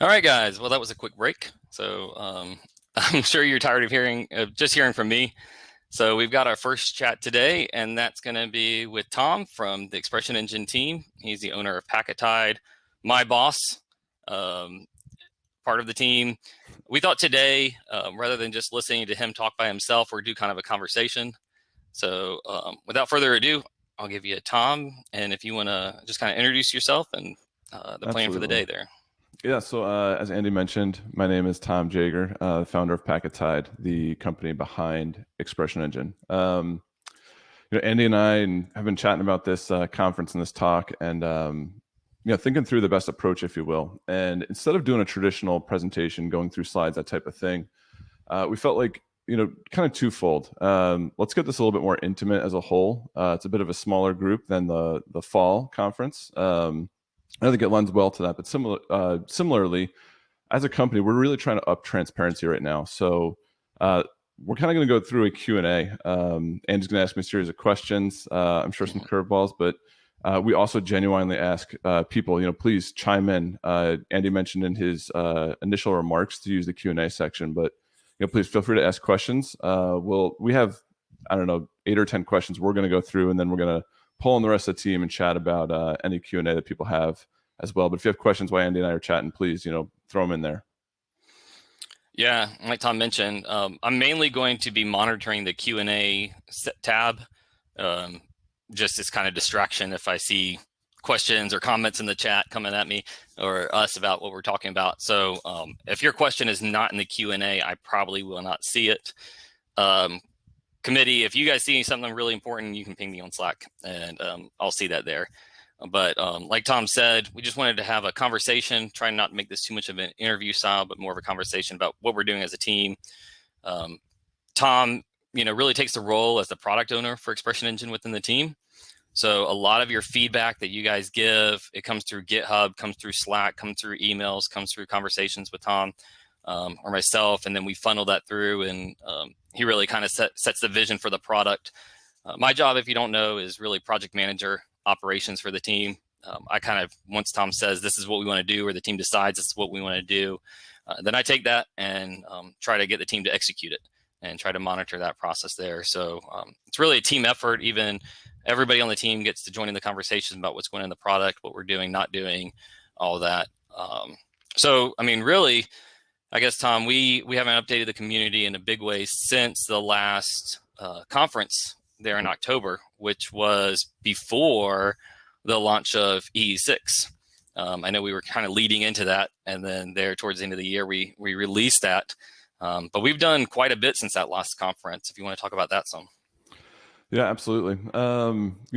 All right, guys. Well, that was a quick break. I'm sure you're tired of just hearing from me. So we've got our first chat today, and that's going to be with Tom from the Expression Engine team. He's the owner of Packetide, my boss, um, part of the team. We thought today, rather than just listening to him talk by himself, we'd do kind of a conversation. So without further ado, I'll give you a Tom, and if you want to just kind of introduce yourself and the plan for the Absolutely. day there. Yeah, so as Andy mentioned, my name is Tom Jager, founder of Packetide, the company behind Expression Engine. Andy and I have been chatting about this conference and this talk, and thinking through the best approach, if you will. And instead of doing a traditional presentation, going through slides, that type of thing, we felt like kind of twofold. Let's get this a little bit more intimate as a whole. It's a bit of a smaller group than the fall conference. I think it lends well to that. But similarly, as a company, we're really trying to up transparency right now. So we're kind of going to go through a Q&A. Andy's going to ask me a series of questions. I'm sure some curveballs, but we also genuinely ask people, please chime in. Andy mentioned in his initial remarks to use the Q&A section, but please feel free to ask questions. We have, I don't know, 8 or 10 questions we're going to go through, and then we're going to pull on the rest of the team and chat about any Q&A that people have as well. But if you have questions while Andy and I are chatting, please, throw them in there. Yeah, like Tom mentioned, I'm mainly going to be monitoring the Q&A tab, just as kind of distraction if I see questions or comments in the chat coming at me or us about what we're talking about. So if your question is not in the Q&A, I probably will not see it. Committee, if you guys see something really important, you can ping me on Slack, and I'll see that there. But like Tom said, we just wanted to have a conversation, trying not to make this too much of an interview style, but more of a conversation about what we're doing as a team. Tom, really takes the role as the product owner for Expression Engine within the team. So a lot of your feedback that you guys give, it comes through GitHub, comes through Slack, comes through emails, comes through conversations with Tom or myself, and then we funnel that through, and he really kind of sets the vision for the product. My job, if you don't know, is really project manager, operations for the team. I kind of, once Tom says this is what we want to do, or the team decides this is what we want to do, then I take that and try to get the team to execute it and try to monitor that process there. So it's really a team effort. Even everybody on the team gets to join in the conversations about what's going on in the product, what we're doing, not doing, all that. So, I mean, really, I guess, Tom, we haven't updated the community in a big way since the last conference there in October, which was before the launch of EE6. I know we were kind of leading into that, and then there towards the end of the year, we released that. But we've done quite a bit since that last conference, if you want to talk about that some. Yeah, absolutely.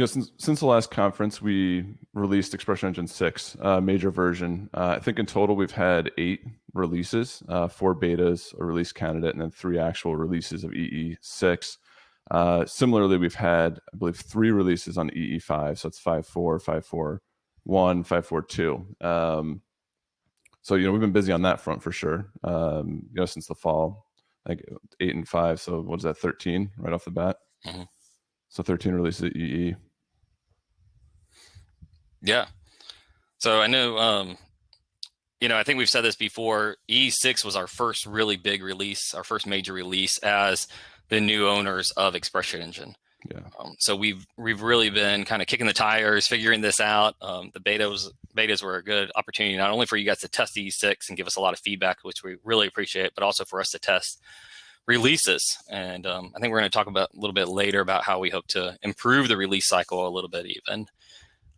Since the last conference, we released Expression Engine 6, major version. I think in total we've had 8 releases, 4 betas, a release candidate, and then 3 actual releases of EE6. Similarly, we've had, I believe, 3 releases on EE5, so it's 5.4, 5.4.1, 5.4.2. So we've been busy on that front for sure. Since the fall, like 8 and 5. So what is that? 13 right off the bat. Mm-hmm. So 13 releases at EE. Yeah. So I know, I think we've said this before. EE6 was our first really big release, our first major release as the new owners of Expression Engine. Yeah. So we've really been kind of kicking the tires, figuring this out. The betas were a good opportunity, not only for you guys to test EE6 and give us a lot of feedback, which we really appreciate, but also for us to test releases. And I think we're going to talk about a little bit later about how we hope to improve the release cycle a little bit even.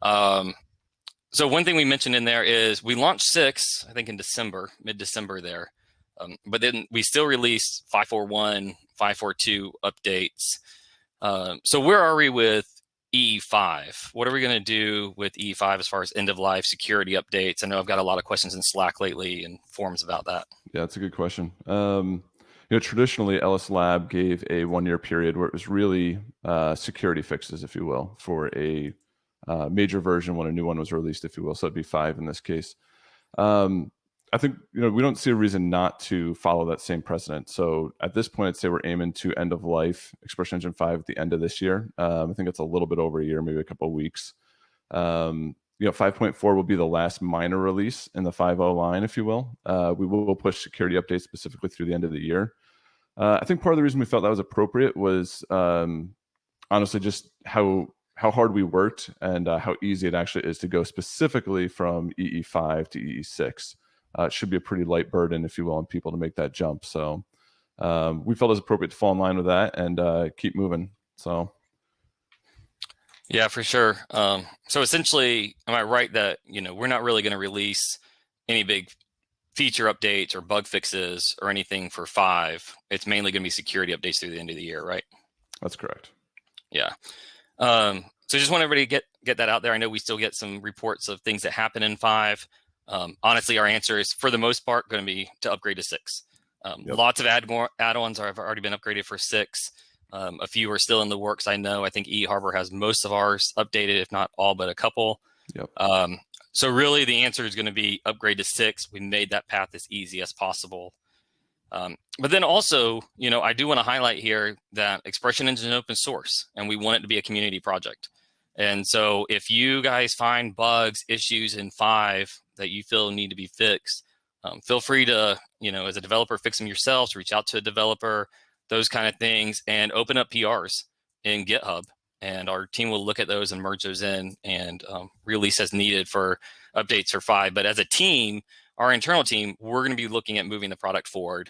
So one thing we mentioned in there is we launched 6, I think in December, mid-December there. But then we still released 5.4.1, 5.4.2 updates. So where are we with EE5? What are we going to do with EE5 as far as end-of-life security updates? I know I've got a lot of questions in Slack lately and forums about that. Yeah, that's a good question. Traditionally, Ellis Lab gave a 1-year period where it was really security fixes, if you will, for a major version when a new one was released, if you will. So it'd be 5 in this case. I think we don't see a reason not to follow that same precedent. So at this point, I'd say we're aiming to end of life Expression Engine 5 at the end of this year. I think it's a little bit over a year, maybe a couple of weeks. 5.4 will be the last minor release in the 5.0 line, if you will. We will push security updates specifically through the end of the year. I think part of the reason we felt that was appropriate was honestly just how hard we worked and how easy it actually is to go specifically from EE5 to EE6. It should be a pretty light burden, if you will, on people to make that jump. So we felt it was appropriate to fall in line with that and keep moving. So. Yeah, for sure. So essentially, am I right that, we're not really going to release any big feature updates or bug fixes or anything for 5? It's mainly going to be security updates through the end of the year, right? That's correct. Yeah. So just want everybody to get that out there. I know we still get some reports of things that happen in 5. Honestly, our answer is, for the most part, going to be to upgrade to 6. Lots of add-ons have already been upgraded for 6. A few are still in the works. I know. I think eHarbor has most of ours updated, if not all, but a couple. Yep. So really, the answer is going to be upgrade to 6. We made that path as easy as possible. But then also, I do want to highlight here that Expression Engine is open source, and we want it to be a community project. And so if you guys find bugs, issues in 5 that you feel need to be fixed, feel free to, as a developer, fix them yourselves, reach out to a developer, those kind of things, and open up PRs in GitHub. And our team will look at those and merge those in and release as needed for updates for 5. But as a team, our internal team, we're going to be looking at moving the product forward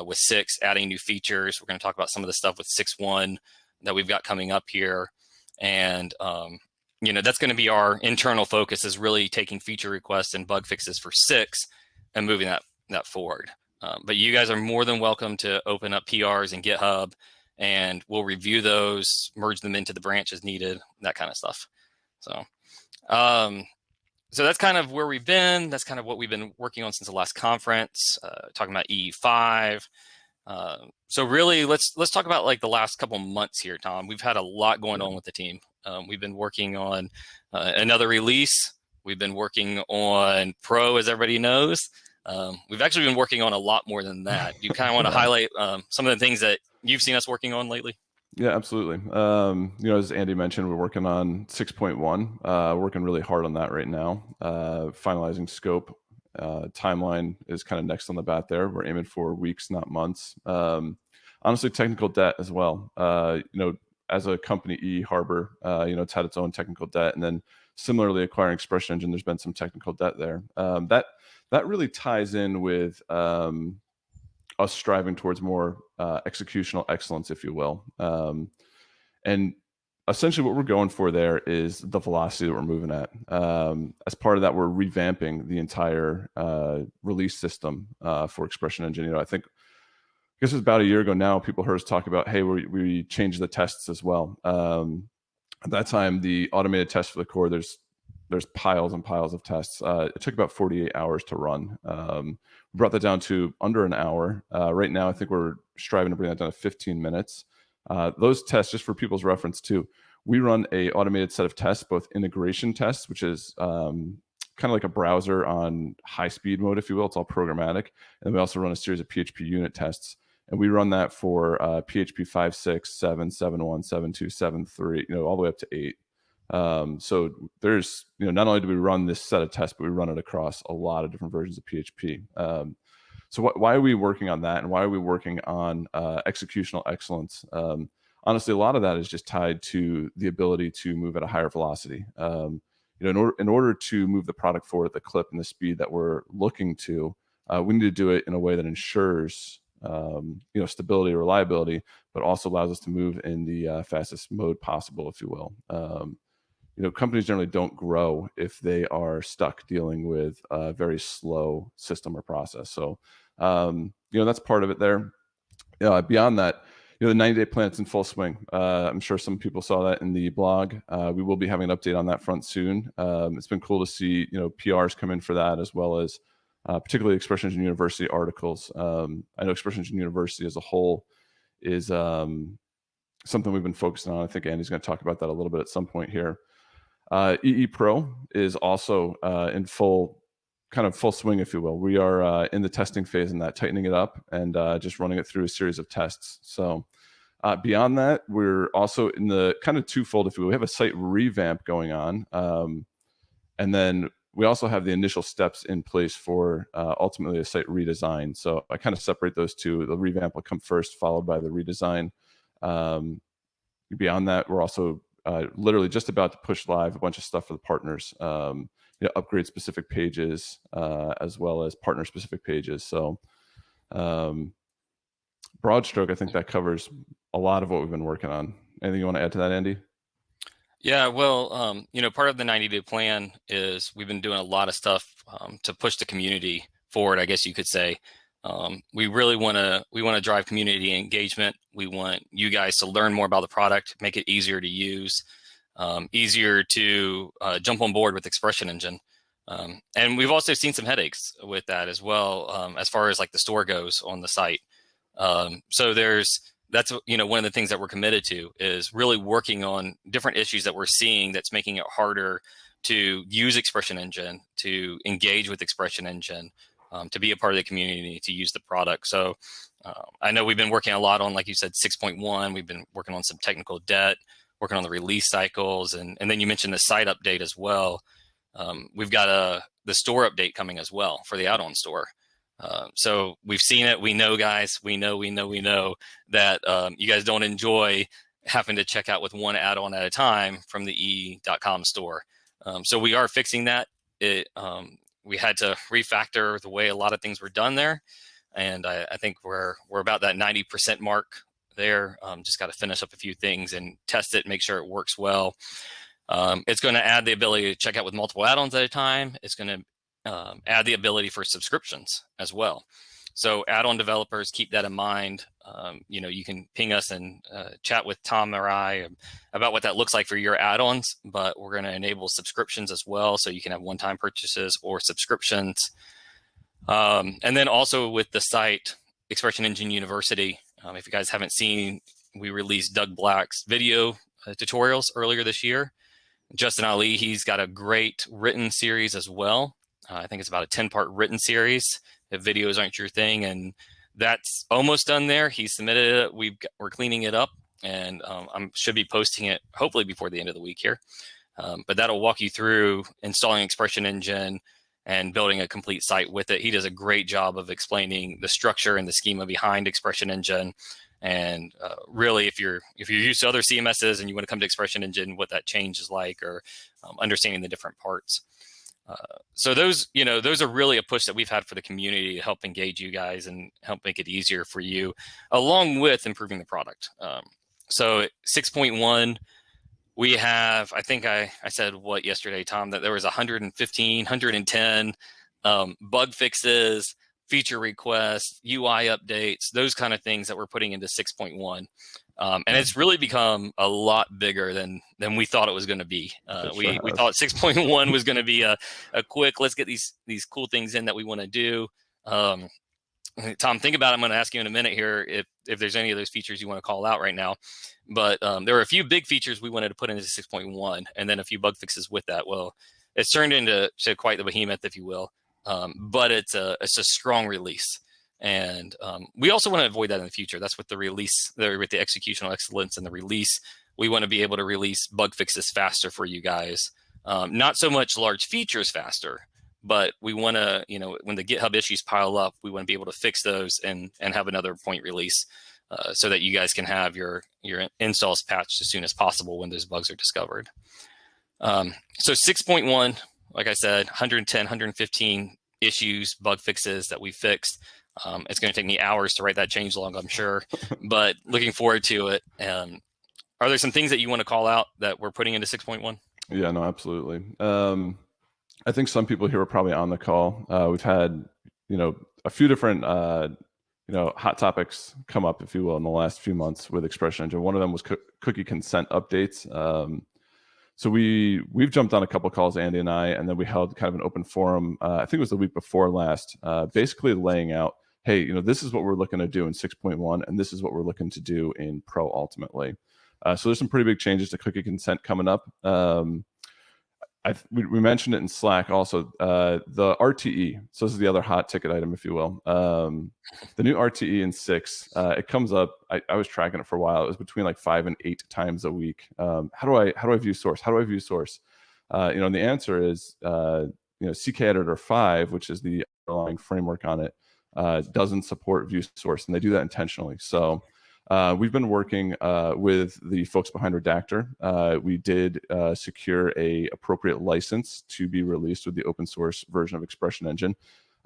with 6, adding new features. We're going to talk about some of the stuff with 6.1 that we've got coming up here. And, that's going to be our internal focus, is really taking feature requests and bug fixes for 6 and moving that forward. But you guys are more than welcome to open up PRs in GitHub, and we'll review those, merge them into the branch as needed, that kind of stuff. So that's kind of where we've been. That's kind of what we've been working on since the last conference, talking about E5. So really, let's talk about like the last couple months here, Tom. We've had a lot going on with the team. We've been working on another release. We've been working on Pro, as everybody knows. We've actually been working on a lot more than that. You kind of want to highlight some of the things that you've seen us working on lately? Yeah, absolutely. As Andy mentioned, we're working on 6.1, working really hard on that right now. Finalizing scope. Timeline is kind of next on the bat there. We're aiming for weeks, not months. Honestly, technical debt as well. As a company, eHarbor, it's had its own technical debt. And then similarly, acquiring Expression Engine, there's been some technical debt there. That really ties in with us striving towards more executional excellence, if you will. And essentially what we're going for there is the velocity that we're moving at. As part of that, we're revamping the entire release system for Expression Engine. I guess it was about a year ago now, people heard us talk about, hey, we changed the tests as well. At that time, the automated test for the core, there's piles and piles of tests. It took about 48 hours to run. We brought that down to under an hour. Right now, I think we're striving to bring that down to 15 minutes. Those tests, just for people's reference too, we run a automated set of tests, both integration tests, which is kind of like a browser on high speed mode, if you will. It's all programmatic. And we also run a series of PHP unit tests. And we run that for PHP 5.6, 7, 7.1, 7.2, 7.3, all the way up to 8. So there's, not only do we run this set of tests, but we run it across a lot of different versions of PHP. So why are we working on that? And why are we working on executional excellence? Honestly, a lot of that is just tied to the ability to move at a higher velocity. In order to move the product forward at the clip and the speed that we're looking to, we need to do it in a way that ensures stability and reliability, but also allows us to move in the fastest mode possible, if you will. Companies generally don't grow if they are stuck dealing with a very slow system or process. So, that's part of it there. Beyond that, the 90-day plan's in full swing. I'm sure some people saw that in the blog. We will be having an update on that front soon. It's been cool to see, PRs come in for that, as well as particularly Expression Engine University articles. I know Expression Engine University as a whole is something we've been focusing on. I think Andy's going to talk about that a little bit at some point here. EE Pro is also in full swing, if you will. We are in the testing phase in that, tightening it up and just running it through a series of tests. So beyond that, we're also in the kind of twofold, if you will. We have a site revamp going on. And then we also have the initial steps in place for ultimately a site redesign. So I kind of separate those two. The revamp will come first, followed by the redesign. Beyond that, we're also literally just about to push live a bunch of stuff for the partners, upgrade specific pages as well as partner specific pages. So broad stroke, I think that covers a lot of what we've been working on. Anything you want to add to that, Andy? Yeah, well, part of the 90-day plan is we've been doing a lot of stuff to push the community forward, I guess you could say. We really want to drive community engagement. We want you guys to learn more about the product, make it easier to use, easier to jump on board with Expression Engine. And we've also seen some headaches with that as well, as far as like the store goes on the site. So that's one of the things that we're committed to is really working on different issues that we're seeing that's making it harder to use Expression Engine, to engage with Expression Engine, to be a part of the community, to use the product. So I know we've been working a lot on, like you said, 6.1. We've been working on some technical debt, working on the release cycles, and then you mentioned the site update as well. We've got the store update coming as well for the add-on store. So we've seen it. We know, guys. We know that you guys don't enjoy having to check out with one add-on at a time from the e.com store. So we are fixing that. We had to refactor the way a lot of things were done there, and I think we're about that 90% mark there. Just got to finish up a few things and test it, make sure it works well. It's going to add the ability to check out with multiple add-ons at a time. It's going to add the ability for subscriptions as well. So add-on developers, keep that in mind. You can ping us and chat with Tom or I about what that looks like for your add-ons, but we're going to enable subscriptions as well. So you can have one-time purchases or subscriptions. And then also with the site, Expression Engine University, if you guys haven't seen, we released Doug Black's video tutorials earlier this year. Justin Ali, he's got a great written series as well. I think it's about a 10-part written series if videos aren't your thing, and that's almost done there. He submitted it. We're cleaning it up, and I should be posting it hopefully before the end of the week here. But that'll walk you through installing Expression Engine and building a complete site with it. He does a great job of explaining the structure and the schema behind Expression Engine. And really, if you're used to other CMSs and you want to come to Expression Engine, what that change is like, or understanding the different parts. So those are really a push that we've had for the community to help engage you guys and help make it easier for you, along with improving the product. So 6.1, we have, I think I said what yesterday, Tom, that there was 115, 110 bug fixes, feature requests, UI updates, those kind of things that we're putting into 6.1. And it's really become a lot bigger than we thought it was going to be. We thought 6.1 was going to be a quick, let's get these cool things in that we want to do. Tom, think about it. I'm going to ask you in a minute here if there's any of those features you want to call out right now. But there were a few big features we wanted to put into 6.1 and then a few bug fixes with that. Well, it's turned into quite the behemoth, if you will. But it's a strong release. And we also want to avoid that in the future. That's with the release, with the executional excellence and the release. We want to be able to release bug fixes faster for you guys. Not so much large features faster, but we want to, when the GitHub issues pile up, we want to be able to fix those and have another point release so that you guys can have your installs patched as soon as possible when those bugs are discovered. So 6.1, like I said, 110, 115 issues, bug fixes that we fixed. It's going to take me hours to write that changelog, I'm sure, but looking forward to it. Are there some things that you want to call out that we're putting into 6.1? Yeah, no, absolutely. I think some people here are probably on the call. We've had, a few different, hot topics come up, if you will, in the last few months with Expression Engine. One of them was cookie consent updates. So we've jumped on a couple of calls, Andy and I, and then we held kind of an open forum. I think it was the week before last, basically laying out, hey, this is what we're looking to do in 6.1, and this is what we're looking to do in Pro ultimately. So there's some pretty big changes to cookie consent coming up. We mentioned it in Slack also, the RTE. So this is the other hot ticket item, if you will. The new RTE in 6, it comes up. I was tracking it for a while. It was between like 5 and 8 times a week. How do I view source? How do I view source? And the answer is, CKEditor 5, which is the underlying framework on it, doesn't support view source, and they do that intentionally. So we've been working with the folks behind Redactor. We did secure a appropriate license to be released with the open source version of Expression Engine.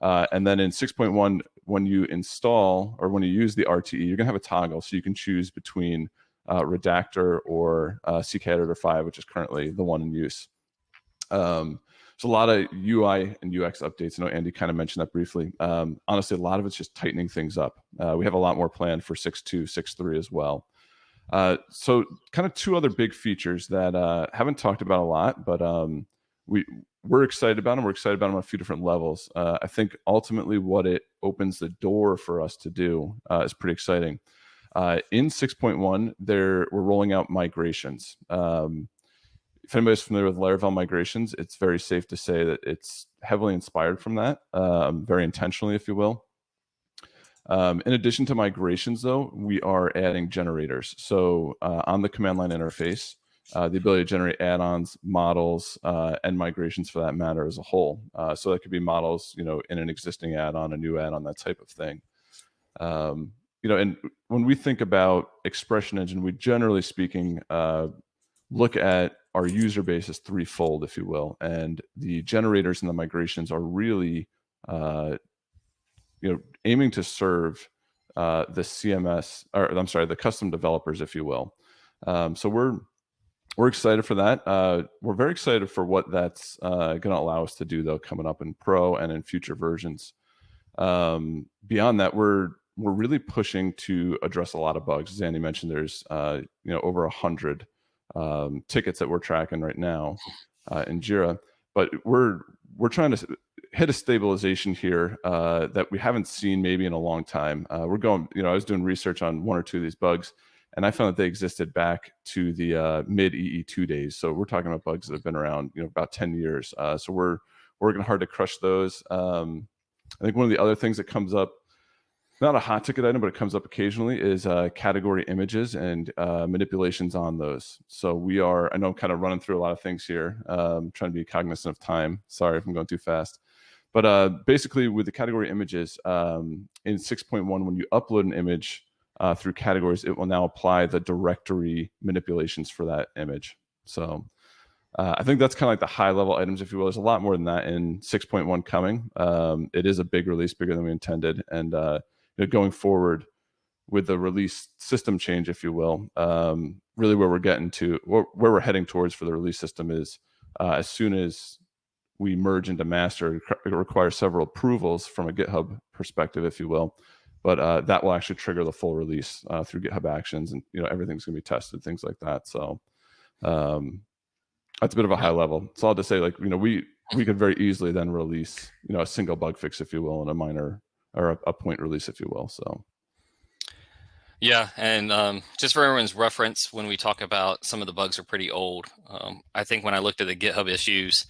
And then in 6.1, when you install or when you use the RTE, you're going to have a toggle, so you can choose between Redactor or CKEditor 5, which is currently the one in use. So a lot of UI and UX updates. I know Andy kind of mentioned that briefly. Honestly, a lot of it's just tightening things up. We have a lot more planned for 6.2, 6.3 as well. So kind of two other big features that haven't talked about a lot, but we're excited about them. We're excited about them on a few different levels. I think ultimately what it opens the door for us to do is pretty exciting. In 6.1, we're rolling out migrations. If anybody's familiar with Laravel migrations, it's very safe to say that it's heavily inspired from that, very intentionally, if you will. In addition to migrations, though, we are adding generators. So on the command line interface, the ability to generate add-ons, models, and migrations for that matter as a whole. So that could be models, in an existing add-on, a new add-on, that type of thing. And when we think about Expression Engine, we generally speaking look at our user base as threefold, if you will, and the generators and the migrations are really, aiming to serve the CMS, or I'm sorry, the custom developers, if you will. So we're excited for that. We're very excited for what that's going to allow us to do, though, coming up in Pro and in future versions. Beyond that, we're really pushing to address a lot of bugs. As Andy mentioned, there's over 100 tickets that we're tracking right now in Jira, but we're trying to hit a stabilization here that we haven't seen maybe in a long time. We're going, I was doing research on one or two of these bugs, and I found that they existed back to the mid EE2 days. So we're talking about bugs that have been around, about 10 years. So we're working hard to crush those. I think one of the other things that comes up, not a hot ticket item, but it comes up occasionally, is category images and manipulations on those. So I know I'm kind of running through a lot of things here, trying to be cognizant of time. Sorry if I'm going too fast. But basically with the category images, in 6.1, when you upload an image through categories, it will now apply the directory manipulations for that image. So I think that's kind of like the high level items, if you will. There's a lot more than that in 6.1 coming. It is a big release, bigger than we intended. And going forward with the release system change, if you will, really where we're getting to, where we're heading towards for the release system is as soon as we merge into master, it requires several approvals from a GitHub perspective, if you will, but that will actually trigger the full release through GitHub Actions, and everything's going to be tested, things like that. So that's a bit of a high level. It's all to say, we could very easily then release a single bug fix, if you will, and a minor or a point release, if you will. So yeah, and just for everyone's reference, when we talk about some of the bugs are pretty old, I think when I looked at the GitHub issues,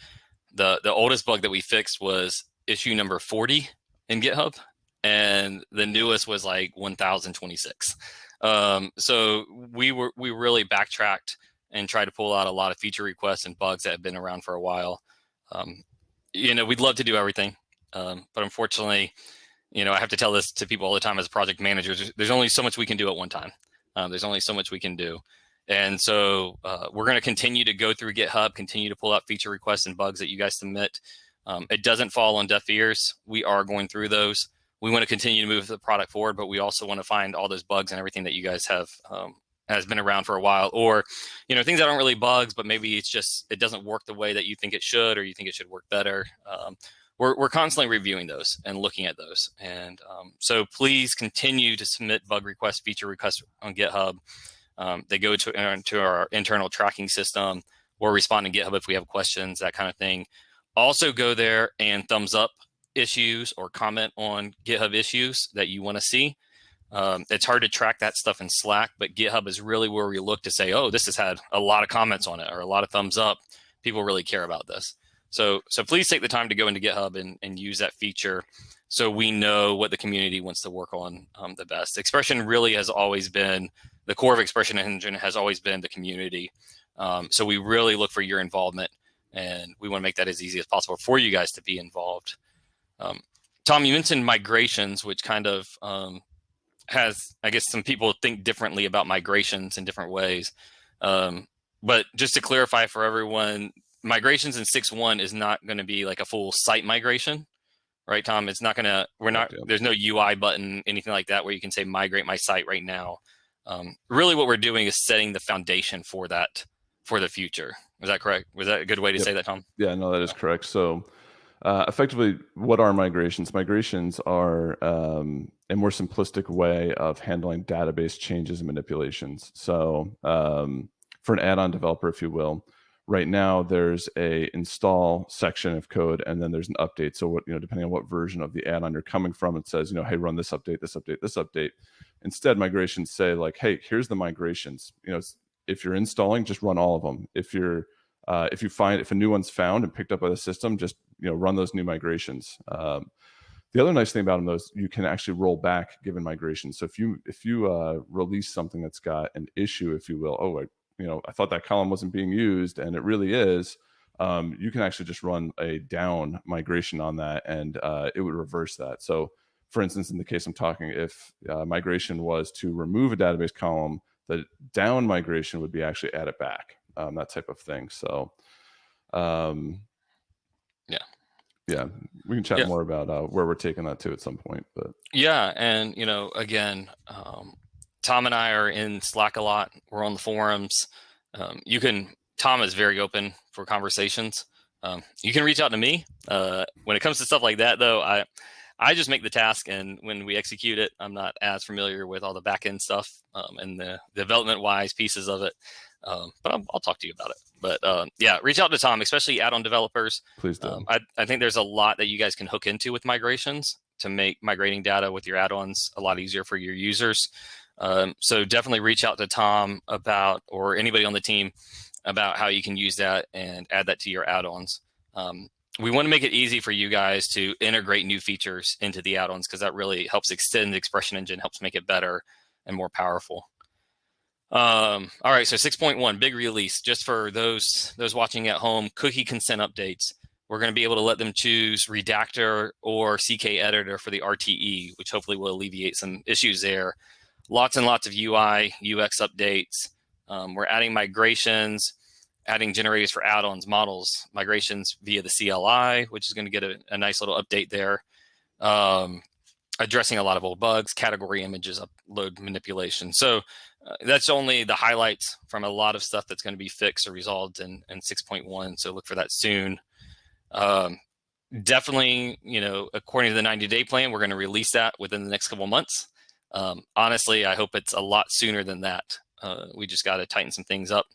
the oldest bug that we fixed was issue number 40 in GitHub, and the newest was like 1026. So we really backtracked and tried to pull out a lot of feature requests and bugs that have been around for a while. We'd love to do everything, but unfortunately, I have to tell this to people all the time as a project manager. There's only so much we can do at one time. There's only so much we can do. And so we're going to continue to go through GitHub, continue to pull out feature requests and bugs that you guys submit. It doesn't fall on deaf ears. We are going through those. We want to continue to move the product forward, but we also want to find all those bugs and everything that you guys have has been around for a while, or things that aren't really bugs, but maybe it's just it doesn't work the way that you think it should, or you think it should work better. We're constantly reviewing those and looking at those. And so please continue to submit bug requests, feature requests on GitHub. They go to our internal tracking system, or respond to GitHub if we have questions, that kind of thing. Also go there and thumbs up issues or comment on GitHub issues that you want to see. It's hard to track that stuff in Slack, but GitHub is really where we look to say, oh, this has had a lot of comments on it or a lot of thumbs up. People really care about this. So please take the time to go into GitHub and use that feature so we know what the community wants to work on the best. Expression really has always been, the core of Expression Engine has always been the community. So we really look for your involvement and we want to make that as easy as possible for you guys to be involved. Tom, you mentioned migrations, which kind of has, I guess, some people think differently about migrations in different ways. But just to clarify for everyone, migrations in 6.1 is not going to be like a full site migration, right, Tom? It's not going to, there's no UI button, anything like that, where you can say migrate my site right now. Really what we're doing is setting the foundation for that for the future. Was that correct? Was that a good way to say that, Tom? Yeah, no, that is correct. So effectively, what are migrations? Migrations are a more simplistic way of handling database changes and manipulations. So for an add-on developer, if you will, right now there's a install section of code, and then there's an update. So what, depending on what version of the add-on you're coming from, it says, hey, run this update, this update, this update. Instead, migrations say like, hey, here's the migrations. If you're installing, just run all of them. If a new one's found and picked up by the system, just run those new migrations. The other nice thing about them, though, is you can actually roll back given migrations. So if you release something that's got an issue, if you will, I thought that column wasn't being used, and it really is. You can actually just run a down migration on that, and it would reverse that. So, for instance, in the case I'm talking, if migration was to remove a database column, the down migration would be actually add it back, that type of thing. So, yeah, we can chat more about where we're taking that to at some point. But yeah, and again, Tom and I are in Slack a lot. We're on the forums. Tom is very open for conversations. You can reach out to me. When it comes to stuff like that, though, I just make the task, and when we execute it, I'm not as familiar with all the back-end stuff and the development-wise pieces of it. But I'll talk to you about it. But yeah, reach out to Tom, especially add-on developers. Please do. I think there's a lot that you guys can hook into with migrations to make migrating data with your add-ons a lot easier for your users. So definitely reach out to Tom or anybody on the team about how you can use that and add that to your add-ons. We want to make it easy for you guys to integrate new features into the add-ons, because that really helps extend the Expression Engine, helps make it better and more powerful. All right, so 6.1, big release. Just for those watching at home, cookie consent updates. We're going to be able to let them choose Redactor or CK Editor for the RTE, which hopefully will alleviate some issues there. Lots and lots of UI, UX updates. We're adding migrations, adding generators for add-ons, models, migrations via the CLI, which is going to get a nice little update there. Addressing a lot of old bugs, category images, upload manipulation. So that's only the highlights from a lot of stuff that's going to be fixed or resolved in 6.1. So look for that soon. Definitely, according to the 90-day plan, we're going to release that within the next couple of months. Honestly, I hope it's a lot sooner than that. We just got to tighten some things up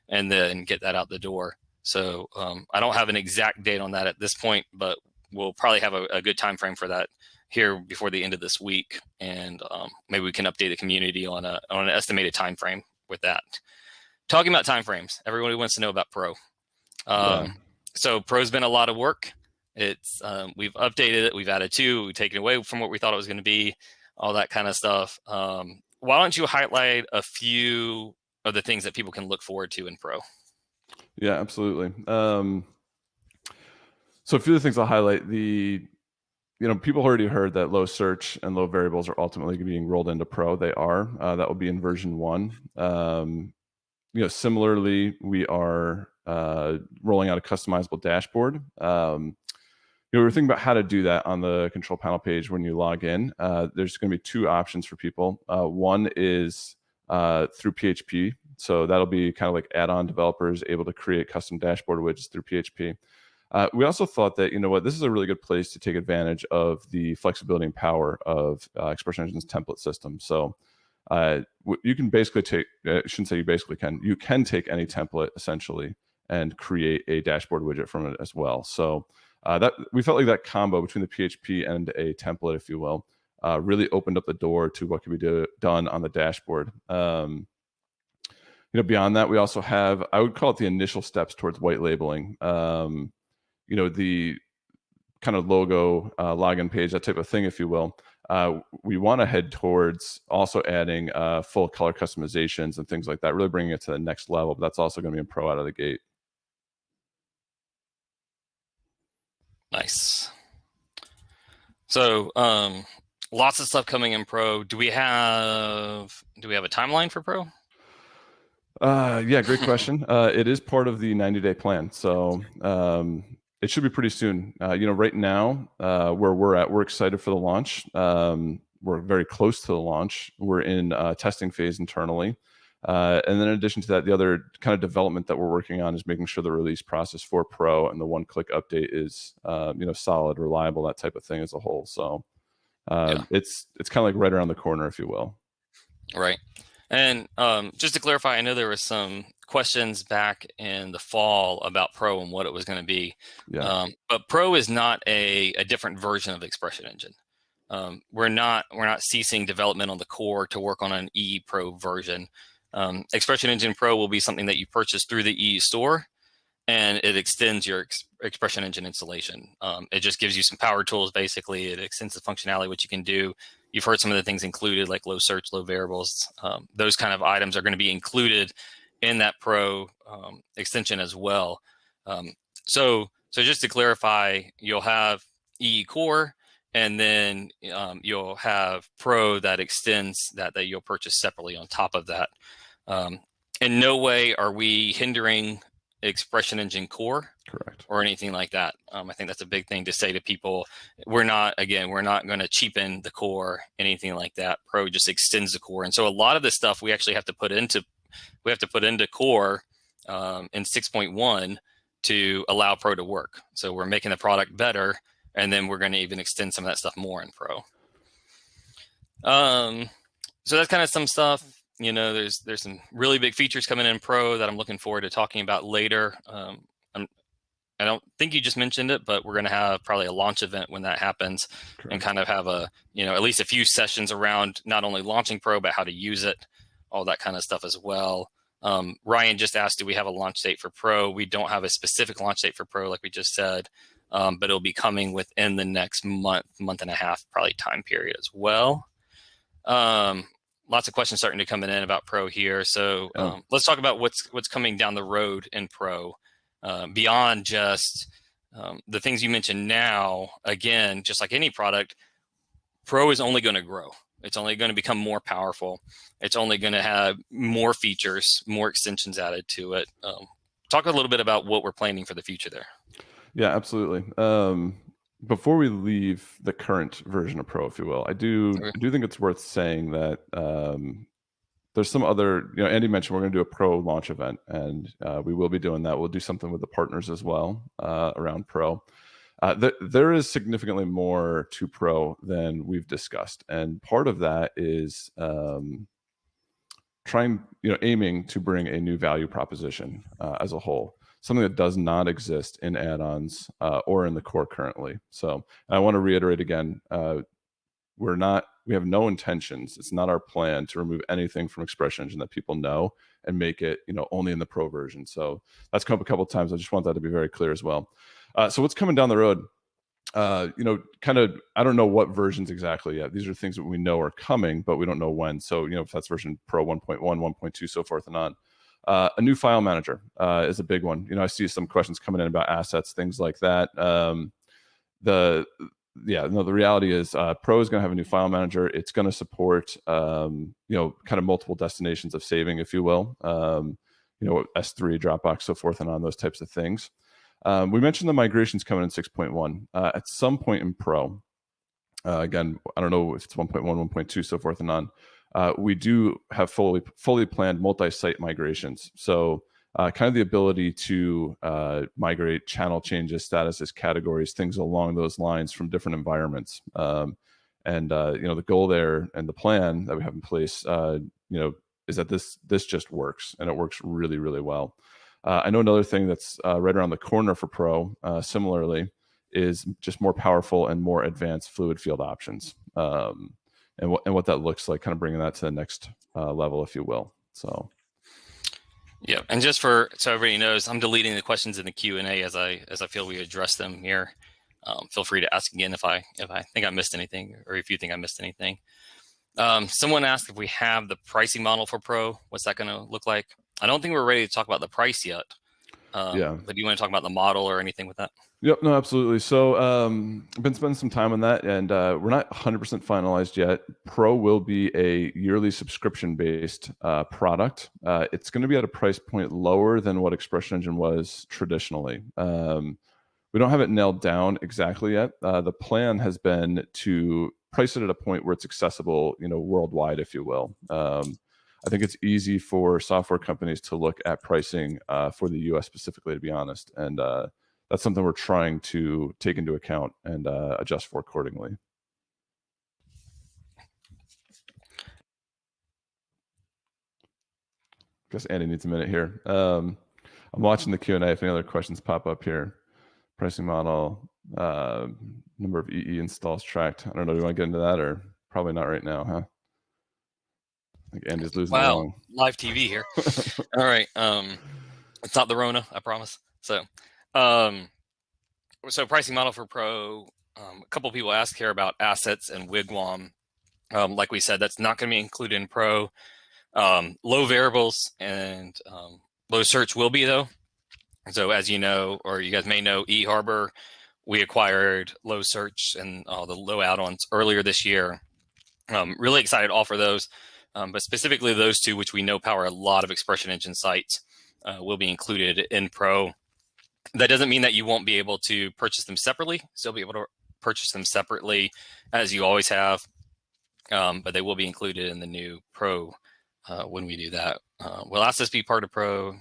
and then get that out the door. So I don't have an exact date on that at this point, but we'll probably have a good time frame for that here before the end of this week, and maybe we can update the community on an estimated time frame with that. Talking about time frames, everybody wants to know about Pro. So Pro's been a lot of work. It's we've updated it, we've added to, we've taken away from what we thought it was going to be, all that kind of stuff. Why don't you highlight a few of the things that people can look forward to in Pro? Yeah, absolutely. So a few of the things I'll highlight, people already heard that low search and low variables are ultimately being rolled into Pro. They are. That will be in version 1. Similarly, we are rolling out a customizable dashboard. We were thinking about how to do that on the control panel page when you log in. There's going to be two options for people. One is through PHP. So that'll be kind of like add-on developers able to create custom dashboard widgets through PHP. We also thought that, this is a really good place to take advantage of the flexibility and power of Expression Engine's template system. So you can basically take, I shouldn't say you basically can, you can take any template essentially and create a dashboard widget from it as well. So that we felt like that combo between the PHP and a template, if you will, really opened up the door to what can be done on the dashboard. Beyond that, we also have, I would call it the initial steps towards white labeling. The kind of logo, login page, that type of thing, if you will. We want to head towards also adding full color customizations and things like that, really bringing it to the next level. But that's also going to be in Pro out of the gate. Nice. So lots of stuff coming in Pro. Do we have a timeline for Pro? Yeah, great question. It is part of the 90-day plan, so it should be pretty soon. Right now, where we're at, we're excited for the launch. We're very close to the launch. We're in testing phase internally. And then in addition to that, the other kind of development that we're working on is making sure the release process for Pro and the one-click update is, solid, reliable, that type of thing as a whole. So it's kind of like right around the corner, if you will. Right. And just to clarify, I know there were some questions back in the fall about Pro and what it was going to be. Yeah. But Pro is not a different version of Expression Engine. We're not ceasing development on the core to work on an EE Pro version. Expression Engine Pro will be something that you purchase through the EE store, and it extends your Expression Engine installation. It just gives you some power tools, basically. It extends the functionality, what you can do. You've heard some of the things included, like low search, low variables. Those kind of items are going to be included in that Pro extension as well. So just to clarify, you'll have EE Core, and then you'll have Pro that extends that you'll purchase separately on top of that. In no way are we hindering Expression Engine Core, correct, or anything like that. I think that's a big thing to say to people. We're not going to cheapen the core, anything like that. Pro just extends the core, and so a lot of this stuff we actually have to put into core in 6.1 to allow Pro to work. So we're making the product better, and then we're going to even extend some of that stuff more in Pro. So that's kind of some stuff. There's some really big features coming in Pro that I'm looking forward to talking about later. I don't think you just mentioned it, but we're going to have probably a launch event when that happens. Correct. And kind of have at least a few sessions around not only launching Pro, but how to use it, all that kind of stuff as well. Ryan just asked, do we have a launch date for Pro? We don't have a specific launch date for Pro, like we just said, but it'll be coming within the next month and a half, probably time period as well. Lots of questions starting to come in about Pro here. So let's talk about what's coming down the road in Pro. Beyond just the things you mentioned now. Again, just like any product, Pro is only going to grow. It's only going to become more powerful. It's only going to have more features, more extensions added to it. Talk a little bit about what we're planning for the future there. Yeah, absolutely. Before we leave the current version of Pro, if you will, I do think it's worth saying that there's some other, Andy mentioned we're going to do a Pro launch event, and we will be doing that. We'll do something with the partners as well around Pro. There is significantly more to Pro than we've discussed, and part of that is aiming to bring a new value proposition as a whole, something that does not exist in add-ons or in the core currently. So I want to reiterate again, we have no intentions. It's not our plan to remove anything from Expression Engine that people know and make it, only in the Pro version. So that's come up a couple of times. I just want that to be very clear as well. So what's coming down the road? I don't know what versions exactly yet. These are things that we know are coming, but we don't know when. So, if that's version Pro 1.1, 1.2, so forth and on. A new file manager is a big one. I see some questions coming in about assets, things like that. The reality is Pro is going to have a new file manager. It's going to support, kind of multiple destinations of saving, if you will, S3, Dropbox, so forth and on, those types of things. We mentioned the migrations coming in 6.1. At some point in Pro, again, I don't know if it's 1.1, 1.2, so forth and on, we do have fully planned multi-site migrations. So kind of the ability to migrate channel changes, statuses, categories, things along those lines from different environments. The goal there and the plan that we have in place, is that this just works, and it works really, really well. I know another thing that's right around the corner for Pro, similarly, is just more powerful and more advanced fluid field options, and what that looks like, kind of bringing that to the next level, if you will. So. Yeah, and just so everybody knows, I'm deleting the questions in the Q&A as I feel we address them here. Feel free to ask again if I think I missed anything, or if you think I missed anything. Someone asked if we have the pricing model for Pro. What's that going to look like? I don't think we're ready to talk about the price yet. Yeah. But do you want to talk about the model or anything with that? Yep, no, absolutely. So I've been spending some time on that, and we're not 100% finalized yet. Pro will be a yearly subscription-based product. It's going to be at a price point lower than what Expression Engine was traditionally. We don't have it nailed down exactly yet. The plan has been to price it at a point where it's accessible, worldwide, if you will. I think it's easy for software companies to look at pricing for the US specifically, to be honest, and that's something we're trying to take into account and adjust for accordingly. I guess Andy needs a minute here. I'm watching the Q&A. If any other questions pop up here, pricing model, number of EE installs tracked. I don't know. Do you want to get into that, or probably not right now, huh? I think Andy's losing along. Live TV here. All right. It's not the Rona, I promise. So pricing model for Pro. A couple people asked here about assets and Wigwam. Like we said, that's not going to be included in Pro. Low variables and low search will be, though. So as you know, or you guys may know, eHarbor, we acquired low search and the low add-ons earlier this year. Really excited to offer those, but specifically those two, which we know power a lot of Expression Engine sites, will be included in Pro. That doesn't mean that you won't be able to purchase them separately. Still be able to purchase them separately as you always have, but they will be included in the new Pro when we do that. Will assets be part of Pro?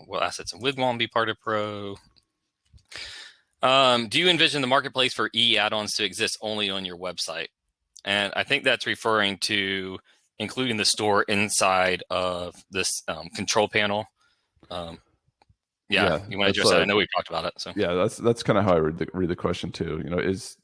Will assets and Wigwam be part of Pro? Do you envision the marketplace for add-ons to exist only on your website? And I think that's referring to including the store inside of this control panel. Yeah, you want to address that? I know we've talked about it. So yeah, that's kind of how I read the question too.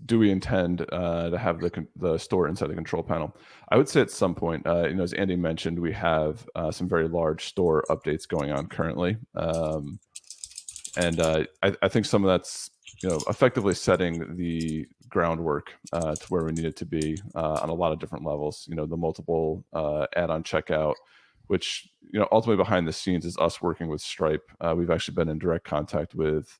Do we intend to have the store inside the control panel? I would say at some point, as Andy mentioned, we have some very large store updates going on currently, and I think some of that's effectively setting the groundwork to where we need it to be on a lot of different levels. The multiple add-on checkout, which ultimately behind the scenes is us working with Stripe. We've actually been in direct contact with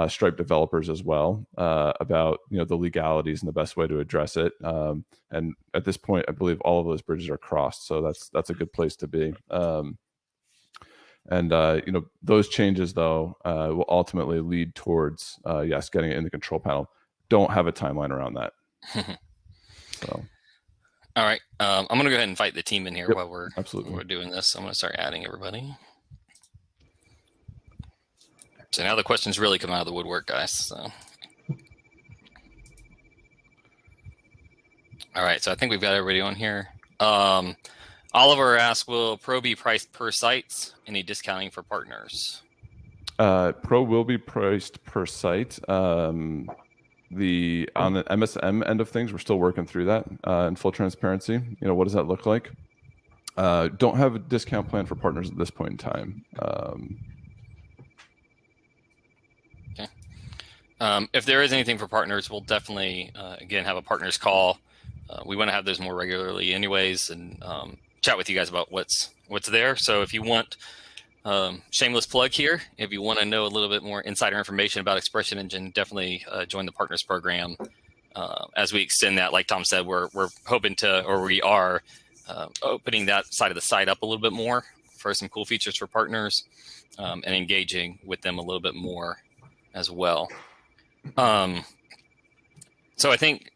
Stripe developers as well about the legalities and the best way to address it. And at this point, I believe all of those bridges are crossed, so that's a good place to be. And those changes though will ultimately lead towards yes, getting it in the control panel. Don't have a timeline around that. So. All right, I'm going to go ahead and invite the team in here while we're doing this. I'm going to start adding everybody. So now the questions really come out of the woodwork, guys. So. All right, so I think we've got everybody on here. Oliver asks, will Pro be priced per sites? Any discounting for partners? Pro will be priced per site. On the MSM end of things, we're still working through that in full transparency. What does that look like? Don't have a discount plan for partners at this point in time. Okay. If there is anything for partners, we'll definitely, again, have a partners call. We want to have those more regularly anyways, and chat with you guys about what's there. So if you want, shameless plug here, if you want to know a little bit more insider information about Expression Engine, definitely join the Partners Program. As we extend that, like Tom said, we're hoping to, or we are opening that side of the site up a little bit more for some cool features for partners and engaging with them a little bit more as well. So I think,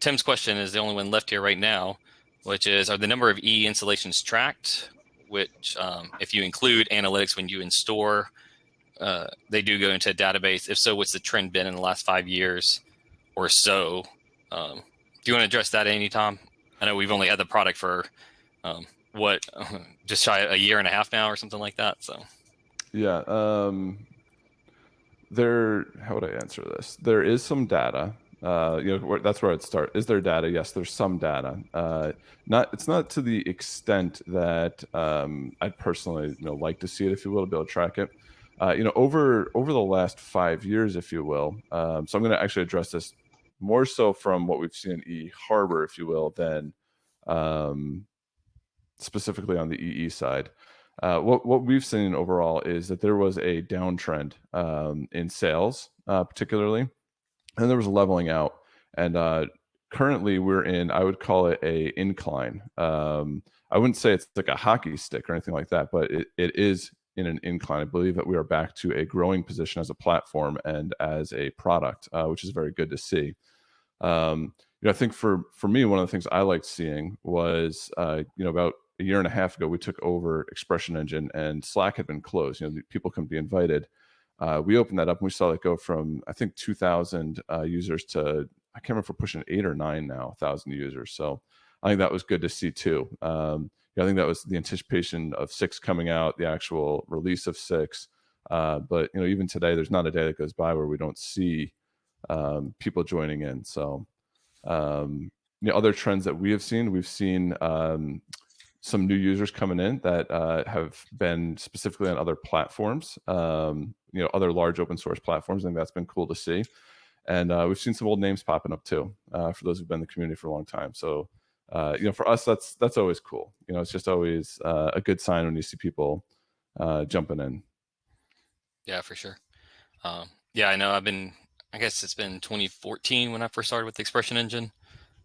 Tim's question is the only one left here right now, which is, are the number of EE installations tracked? Which, if you include analytics when you install, they do go into a database. If so, what's the trend been in the last 5 years or so? Do you want to address that, Andy, Tom? I know we've only had the product for just shy a year and a half now or something like that. So yeah, how would I answer this? There is some data. That's where I'd start. Is there data? Yes, there's some data. It's not to the extent that I'd personally like to see it, if you will, to be able to track it. Over the last 5 years, if you will. So I'm going to actually address this more so from what we've seen in eHarbor, if you will, than specifically on the EE side. what we've seen overall is that there was a downtrend in sales, particularly, and there was a leveling out. And currently, we're in, I would call it a incline. I wouldn't say it's like a hockey stick or anything like that, but it is in an incline. I believe that we are back to a growing position as a platform and as a product, which is very good to see. I think for me, one of the things I liked seeing was, about a year and a half ago, we took over Expression Engine, and Slack had been closed. People couldn't be invited. We opened that up, and we saw it go from, I think, 2,000 users to, I can't remember if we're pushing 8 or 9 now, 1,000 users. So I think that was good to see too. I think that was the anticipation of 6 coming out, the actual release of 6. But even today, there's not a day that goes by where we don't see people joining in. So other trends that we have seen, we've seen some new users coming in that have been specifically on other platforms, other large open source platforms. I think that's been cool to see. And we've seen some old names popping up too, for those who've been in the community for a long time. So, for us, that's always cool. It's just always a good sign when you see people jumping in. Yeah, for sure. Yeah, I know I guess it's been 2014 when I first started with the Expression Engine.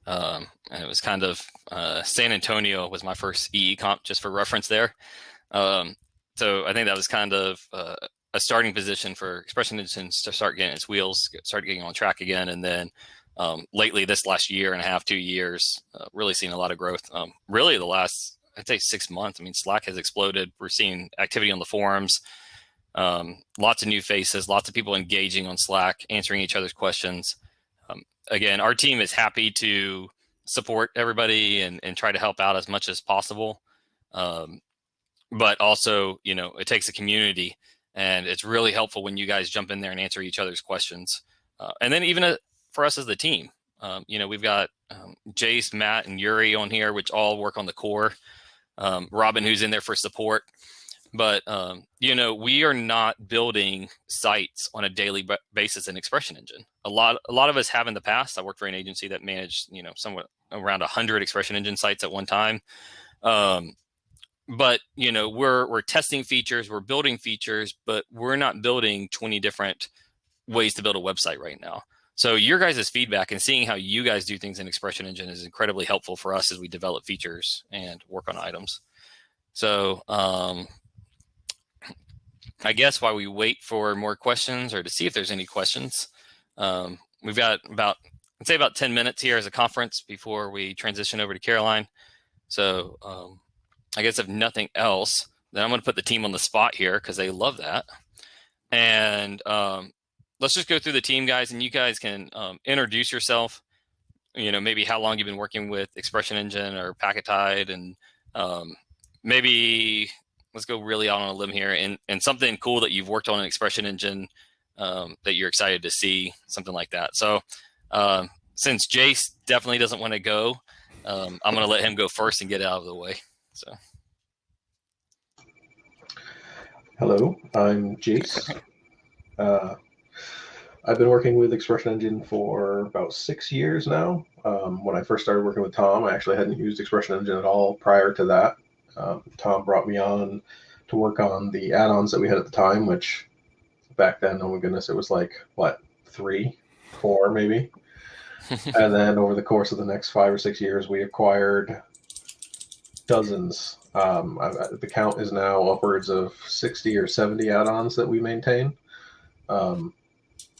And it was kind of San Antonio was my first EE comp, just for reference there. So I think that was kind of a starting position for Expression Engine to start getting its wheels, start getting on track again. And then lately, this last year and a half, 2 years, really seeing a lot of growth. Really the last, I'd say 6 months. I mean, Slack has exploded. We're seeing activity on the forums, lots of new faces, lots of people engaging on Slack, answering each other's questions. Again, our team is happy to support everybody and try to help out as much as possible. But also, it takes a community, and it's really helpful when you guys jump in there and answer each other's questions. And then even for us as the team, we've got Jace, Matt, and Yuri on here, which all work on the core. Robin, who's in there for support. But, we are not building sites on a daily basis in Expression Engine. A lot of us have in the past. I worked for an agency that managed, somewhat around 100 Expression Engine sites at one time. But, we're testing features, we're building features, but we're not building 20 different ways to build a website right now. So your guys' feedback and seeing how you guys do things in Expression Engine is incredibly helpful for us as we develop features and work on items. So, I guess while we wait for more questions or to see if there's any questions, we've got I'd say about 10 minutes here as a conference before we transition over to Caroline. So I guess if nothing else, then I'm going to put the team on the spot here because they love that. And let's just go through the team, guys, and you guys can introduce yourself, maybe how long you've been working with Expression Engine or Packetide, and maybe let's go really out on a limb here and something cool that you've worked on in Expression Engine that you're excited to see, something like that. So since Jace definitely doesn't want to go, I'm going to let him go first and get out of the way. So. Hello, I'm Jace. I've been working with Expression Engine for about 6 years now. When I first started working with Tom, I actually hadn't used Expression Engine at all prior to that. Tom brought me on to work on the add-ons that we had at the time, which back then, oh my goodness, it was like, 3, 4 maybe? And then over the course of the next 5 or 6 years, we acquired dozens. The count is now upwards of 60 or 70 add-ons that we maintain.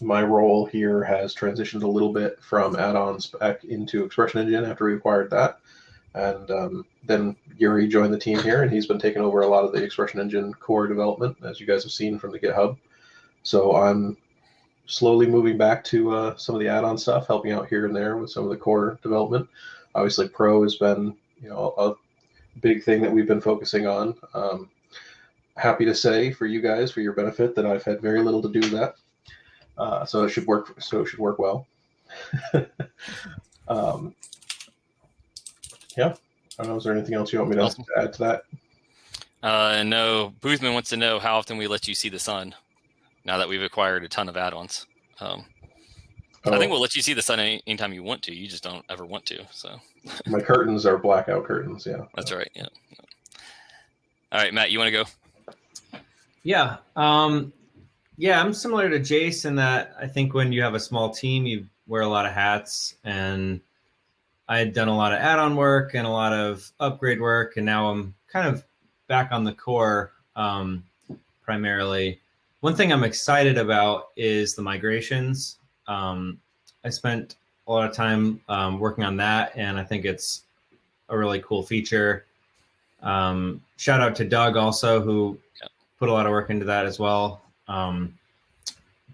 My role here has transitioned a little bit from add-ons back into Expression Engine after we acquired that. And then Yuri joined the team here, and he's been taking over a lot of the Expression Engine core development, as you guys have seen from the GitHub. So I'm slowly moving back to some of the add-on stuff, helping out here and there with some of the core development. Obviously, Pro has been, a big thing that we've been focusing on. Happy to say for you guys, for your benefit, that I've had very little to do with that. So it should work. So it should work well. Yeah. I don't know. Is there anything else you want me to add to that? No. Boothman wants to know how often we let you see the sun now that we've acquired a ton of add-ons. I think we'll let you see the sun anytime you want to. You just don't ever want to. So my curtains are blackout curtains. Yeah. That's right. Yeah. All right, Matt, you want to go? Yeah. Yeah, I'm similar to Jace in that I think when you have a small team, you wear a lot of hats, and I had done a lot of add-on work and a lot of upgrade work, and now I'm kind of back on the core primarily. One thing I'm excited about is the migrations. I spent a lot of time working on that, and I think it's a really cool feature. Shout out to Doug also, who put a lot of work into that as well.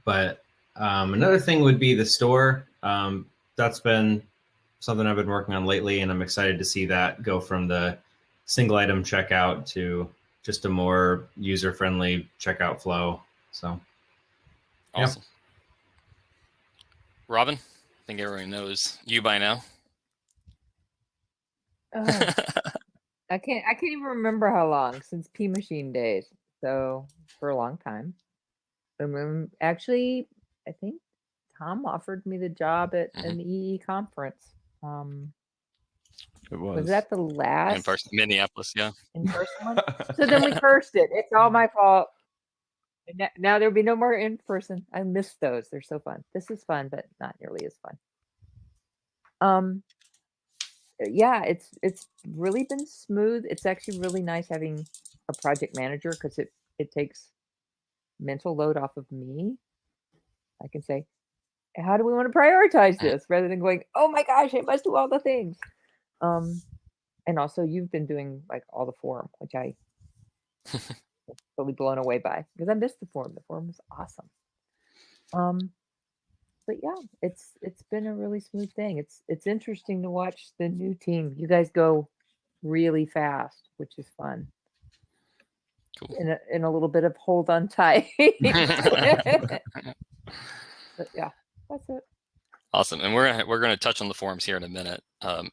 But another thing would be the store. That's been something I've been working on lately, and I'm excited to see that go from the single item checkout to just a more user-friendly checkout flow. So, awesome. Yeah. Robin, I think everyone knows you by now. I can't even remember how long since P Machine days. So for a long time. Actually, I think Tom offered me the job at an EE conference. It was that the last in person, Minneapolis? Yeah, in person one. So then we cursed it. It's all my fault. Now there'll be no more in person. I miss those. They're so fun. This is fun, but not nearly as fun. Yeah, it's really been smooth. It's actually really nice having a project manager because it takes mental load off of me. I can say, how do we want to prioritize this rather than going, oh my gosh, I must do all the things. And also you've been doing like all the forum, which I totally blown away by because I missed the forum. The forum was awesome. But yeah, it's been a really smooth thing. It's interesting to watch the new team. You guys go really fast, which is fun. Cool. In a little bit of hold on tight. But yeah, that's it. Awesome. And we're gonna touch on the forums here in a minute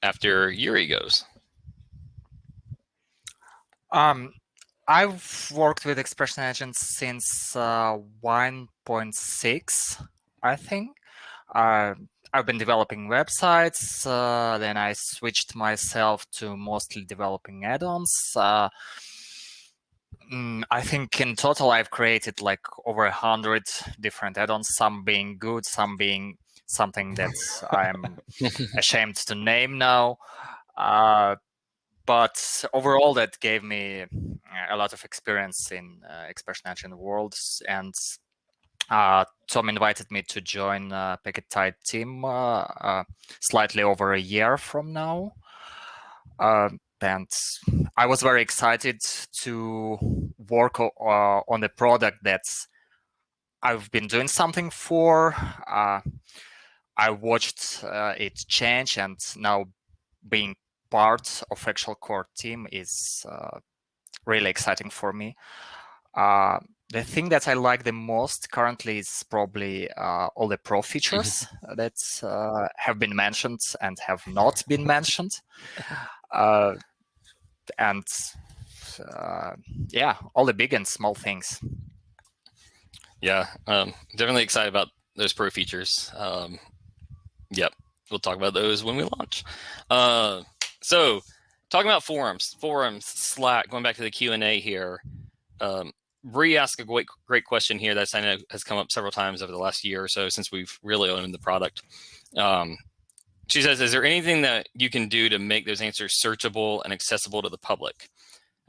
after Yuri goes. I've worked with Expression Engine since 1.6, I think. I've been developing websites, then I switched myself to mostly developing add-ons. I think in total I've created like over 100 different add-ons, some being good, some being something that I'm ashamed to name now. But overall, that gave me a lot of experience in Expression Engine world. And Tom invited me to join Packetide team slightly over a year from now. And I was very excited to work on a product that I've been doing something for. I watched it change, and now being part of actual core team is really exciting for me. The thing that I like the most currently is probably all the pro features that have been mentioned and have not been mentioned. And yeah, all the big and small things. Yeah, definitely excited about those pro features. Yep, we'll talk about those when we launch. So talking about forums, Slack, going back to the Q&A here. Bree asked a great question here that I know has come up several times over the last year or so since we've really owned the product. She says, is there anything that you can do to make those answers searchable and accessible to the public?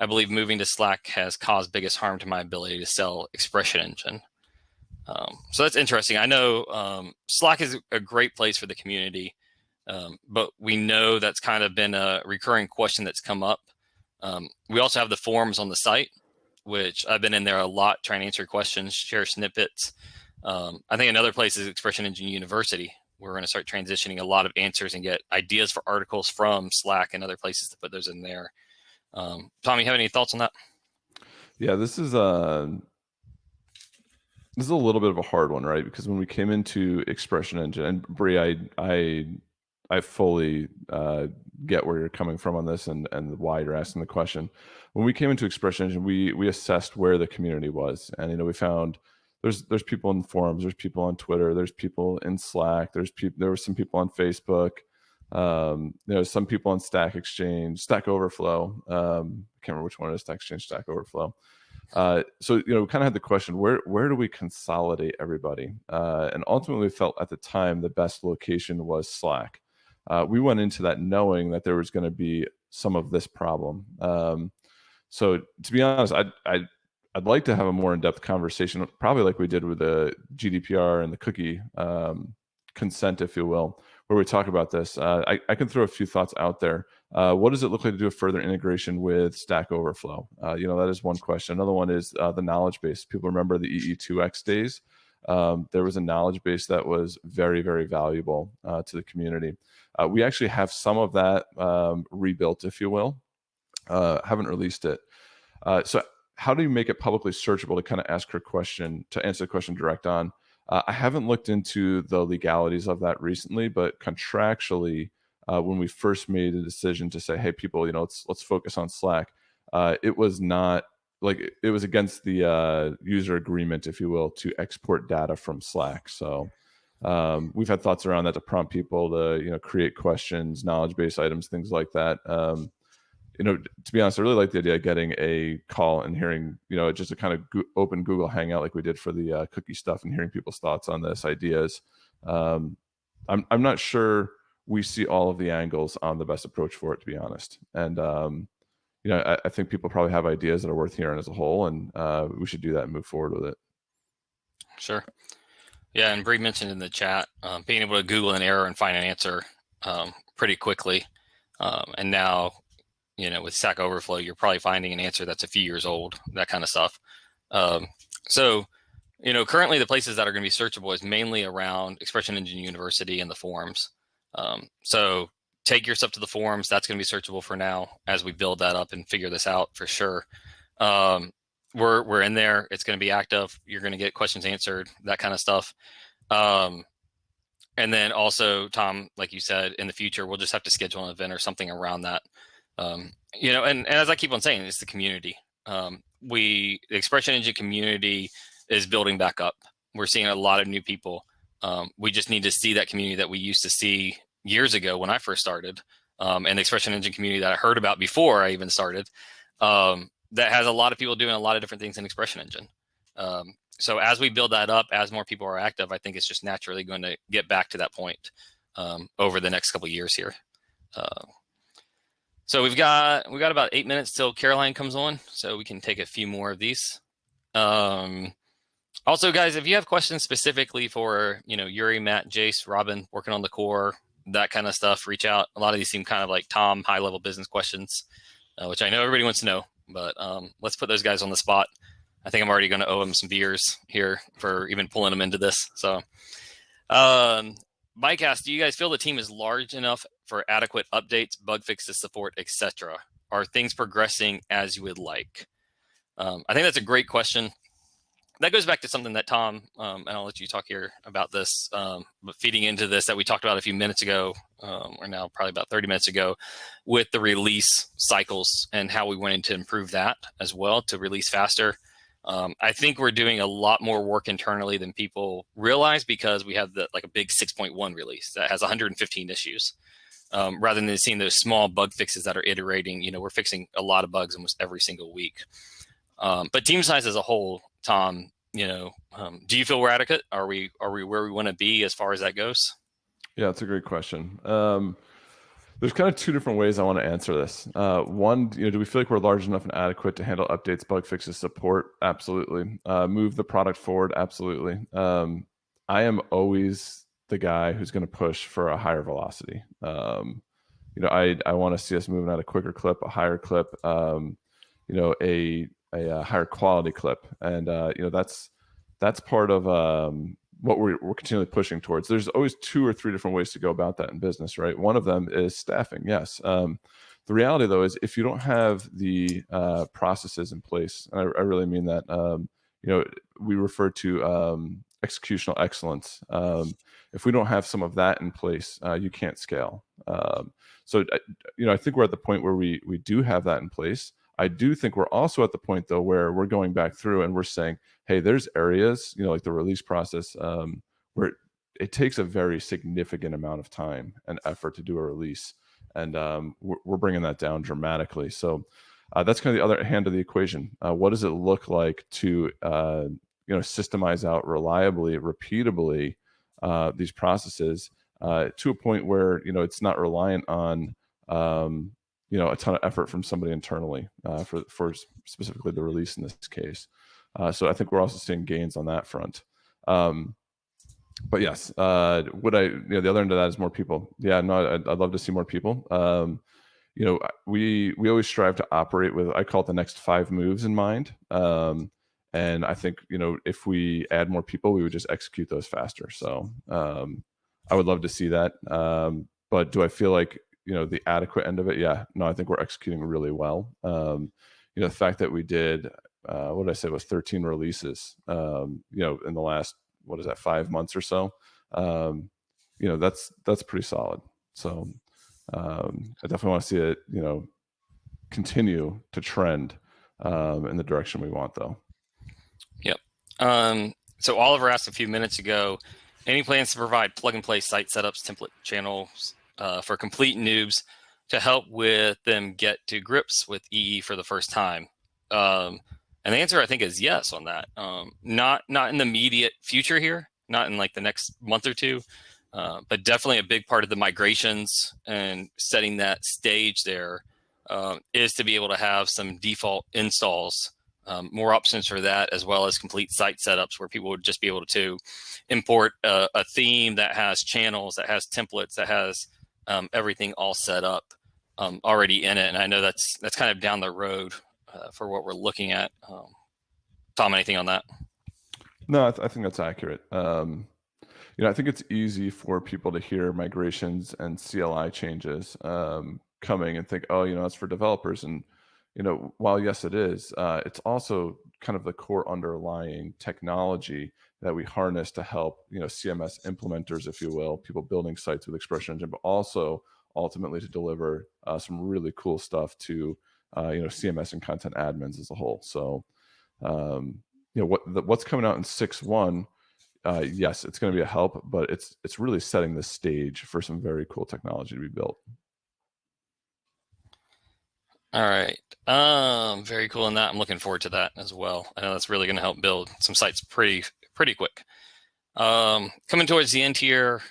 I believe moving to Slack has caused biggest harm to my ability to sell Expression Engine. So that's interesting. I know Slack is a great place for the community, but we know that's kind of been a recurring question that's come up. We also have the forums on the site, which I've been in there a lot trying to answer questions, share snippets. I think another place is Expression Engine University. We're going to start transitioning a lot of answers and get ideas for articles from Slack and other places to put those in there. Tom, you have any thoughts on that? Yeah, this is a little bit of a hard one, right? Because when we came into Expression Engine, and Bree, I fully get where you're coming from on this and why you're asking the question. When we came into Expression Engine, we assessed where the community was, and we found there's people in forums, there's people on Twitter, there's people in Slack, there were some people on Facebook, Some people on Stack Exchange, Stack Overflow. I can't remember which one it is, Stack Exchange, Stack Overflow. So we kind of had the question, where do we consolidate everybody? And ultimately, we felt at the time the best location was Slack. We went into that knowing that there was going to be some of this problem. So to be honest, I'd like to have a more in-depth conversation, probably like we did with the GDPR and the cookie consent, if you will, where we talk about this. I can throw a few thoughts out there. What does it look like to do a further integration with Stack Overflow? That is one question. Another one is the knowledge base. People remember the EE2X days. There was a knowledge base that was very, very valuable to the community. We actually have some of that rebuilt, if you will. Haven't released it. So how do you make it publicly searchable to kind of ask her question, to answer the question direct on? I haven't looked into the legalities of that recently, but contractually, when we first made a decision to say, hey, people, let's focus on Slack, it was not like it was against the user agreement, if you will, to export data from Slack. So we've had thoughts around that to prompt people to, create questions, knowledge base items, things like that. To be honest, I really like the idea of getting a call and hearing, just a kind of open Google Hangout like we did for the cookie stuff, and hearing people's thoughts on this, ideas. I'm not sure we see all of the angles on the best approach for it, to be honest. And I think people probably have ideas that are worth hearing as a whole, and we should do that and move forward with it. Sure. Yeah, and Bree mentioned in the chat being able to Google an error and find an answer pretty quickly, and now. With Stack Overflow, you're probably finding an answer that's a few years old, that kind of stuff. So, currently the places that are going to be searchable is mainly around Expression Engine University and the forums. So take your stuff to the forums. That's going to be searchable for now as we build that up and figure this out for sure. We're in there. It's going to be active. You're going to get questions answered, that kind of stuff. And then also, Tom, like you said, in the future, we'll just have to schedule an event or something around that. And as I keep on saying, it's the community. The Expression Engine community is building back up. We're seeing a lot of new people. We just need to see that community that we used to see years ago when I first started, and the Expression Engine community that I heard about before I even started, that has a lot of people doing a lot of different things in Expression Engine. So as we build that up, as more people are active, I think it's just naturally going to get back to that point over the next couple of years here. So we got about 8 minutes till Caroline comes on, so we can take a few more of these. Also, guys, if you have questions specifically for Yuri, Matt, Jace, Robin, working on the core, that kind of stuff, reach out. A lot of these seem kind of like Tom, high-level business questions, which I know everybody wants to know. But let's put those guys on the spot. I think I'm already going to owe them some beers here for even pulling them into this. So, Mike asked, do you guys feel the team is large enough for adequate updates, bug fixes, support, etc.? Are things progressing as you would like? I think that's a great question. That goes back to something that Tom, and I'll let you talk here about this, but feeding into this that we talked about a few minutes ago, or now probably about 30 minutes ago, with the release cycles and how we went in to improve that as well to release faster. I think we're doing a lot more work internally than people realize, because we have a big 6.1 release that has 115 issues. Rather than seeing those small bug fixes that are iterating, we're fixing a lot of bugs almost every single week. But team size as a whole, Tom, do you feel we're adequate? Are we where we want to be as far as that goes? Yeah, that's a great question. There's kind of two different ways I want to answer this. One, do we feel like we're large enough and adequate to handle updates, bug fixes, support? Absolutely. Move the product forward? Absolutely. I am always the guy who's going to push for a higher velocity. I want to see us moving at a quicker clip, a higher clip, a higher quality clip, and that's part of what we're continually pushing towards. There's always 2 or 3 different ways to go about that in business, right? One of them is staffing. Yes. The reality, though, is if you don't have the processes in place, and I really mean that, we refer to executional excellence. If we don't have some of that in place, you can't scale. So I think we're at the point where we do have that in place. I do think we're also at the point, though, where we're going back through and we're saying, hey, there's areas, like the release process, where it takes a very significant amount of time and effort to do a release, and we're bringing that down dramatically. So that's kind of the other hand of the equation. What does it look like to systemize out reliably, repeatably these processes to a point where it's not reliant on a ton of effort from somebody internally for specifically the release in this case. So I think we're also seeing gains on that front. But yes, would I? The other end of that is more people. Yeah, no, I'd love to see more people. We always strive to operate with, I call it the next 5 moves in mind. And I think if we add more people, we would just execute those faster. So I would love to see that. But do I feel like the adequate end of it? Yeah, no, I think we're executing really well. The fact that we did what did I say was 13 releases in the last 5 months or so, that's pretty solid. So I definitely want to see it continue to trend in the direction we want, though. Yep. So Oliver asked a few minutes ago, any plans to provide plug and play site setups, template channels for complete noobs to help with them get to grips with EE for the first time? And the answer, I think, is yes on that. Not in the immediate future here, not in like the next month or two, but definitely a big part of the migrations and setting that stage there is to be able to have some default installs, more options for that, as well as complete site setups where people would just be able to import a theme that has channels, that has templates, that has everything all set up already in it. And I know that's kind of down the road for what we're looking at. Tom, anything on that? No, I think that's accurate. I think it's easy for people to hear migrations and CLI changes coming and think, oh, it's for developers. And, while yes, it is, it's also kind of the core underlying technology that we harness to help, CMS implementers, if you will, people building sites with Expression Engine, but also ultimately to deliver some really cool stuff to CMS and content admins as a whole. So, what's coming out in 6.1, yes, it's going to be a help, but it's really setting the stage for some very cool technology to be built. All right. Very cool in that. I'm looking forward to that as well. I know that's really going to help build some sites pretty quick. Coming towards the end here,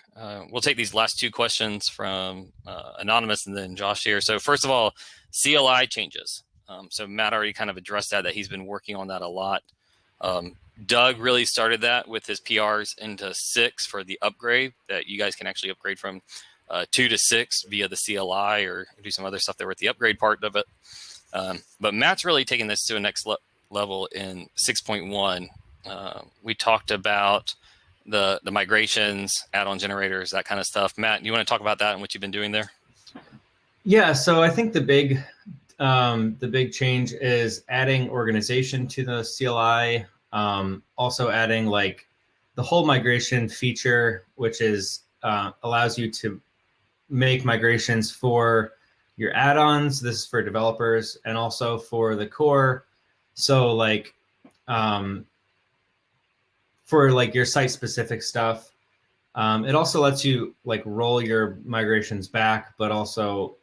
we'll take these last 2 questions from Anonymous and then Josh here. So first of all, CLI changes. So Matt already kind of addressed that he's been working on that a lot. Doug really started that with his PRs into 6 for the upgrade that you guys can actually upgrade from 2 to 6 via the CLI or do some other stuff there with the upgrade part of it. But Matt's really taking this to a next level in 6.1. We talked about the migrations, add-on generators, that kind of stuff. Matt, you want to talk about that and what you've been doing there? Yeah, so I think the big change is adding organization to the CLI. Also adding like the whole migration feature, which is allows you to make migrations for your add-ons. This is for developers and also for the core. So like for like your site specific stuff, it also lets you like roll your migrations back, but also